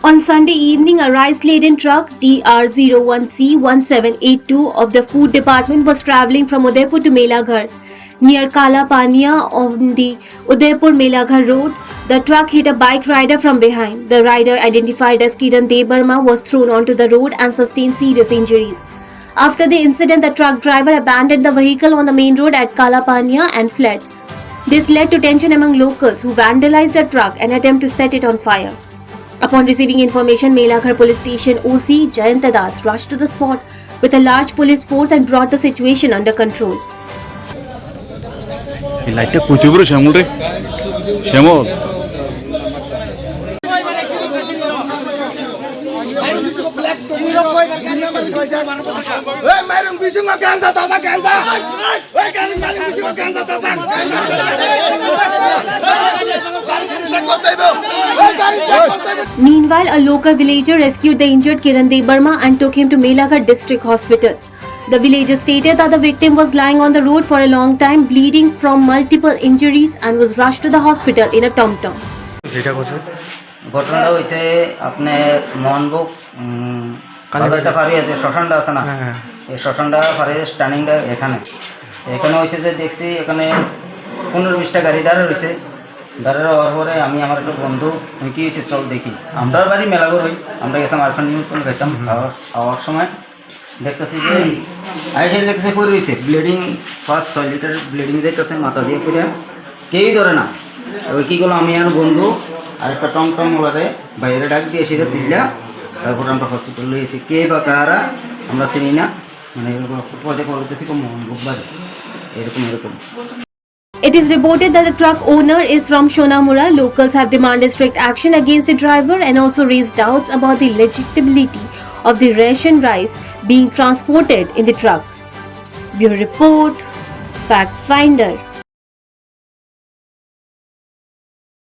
On Sunday evening, a rice-laden truck DR01C1782 of the Food Department was travelling from Udaipur to Melaghar. Near Kala Pania on the Udaipur-Melaghar road, the truck hit a bike rider from behind. The rider, identified as Kiran Debarma, was thrown onto the road and sustained serious injuries. After the incident, the truck driver abandoned the vehicle on the main road at Kala Pania and fled. This led to tension among locals who vandalized the truck and attempted to set it on fire. Upon receiving information, Melaghar Police Station OC Jayanta Das rushed to the spot with a large police force and brought the situation under control. এই লাইটটা কইতে বড় শ্যামল রে শ্যামল Meanwhile, a local villager rescued the injured Kiran Debarma and took him to Melaghar District Hospital. The villager stated that the victim was lying on the road for a long time, bleeding from multiple injuries, and was rushed to the hospital in a tom-tom. সেটা কোছে ঘটনাটা হয়েছে আপনি মোহনবুক কালারটা ফারি আছে শ্মশানটা আছে না এই শ্মশানটা ফারি স্ট্যান্ডিংটা এখানে হয়েছে যে দেখছি এখানে 15-20টা গাড়ি দাঁড়া রয়েছে দাঁড়া হওয়ার পরে আমি আমার একটা বন্ধু কি হয়েছে চল দেখি আমরা বাড়ি মেলাঘর হই আমরা গেছিলাম আরফান নিউটন গেছিলাম খাওয়ার সময় দেখতেছি যে আইসে দেখতেছে পরে রয়েছে ব্লিডিং 5-6 লিটার ব্লিডিং যাইতেছে মাথা দিয়ে পড়ে কেউই ধরে না ওই কী করলো আমি আর বন্ধু আর একটা টমটম ওলাতে বাইরে ডাক দিয়ে সেটা দিলা তারপর আমরা হসপিটালে এসেছি কে বা কারা আমরা চিনি না মানে এরকম পদে করতেছি মোহনবুক বাজে এরকম It is reported that the truck owner is from Shonamura. Locals have demanded strict action against the driver and also raised doubts about the legitimacy of the ration rice being transported in the truck. Bureau Report, Fact Finder.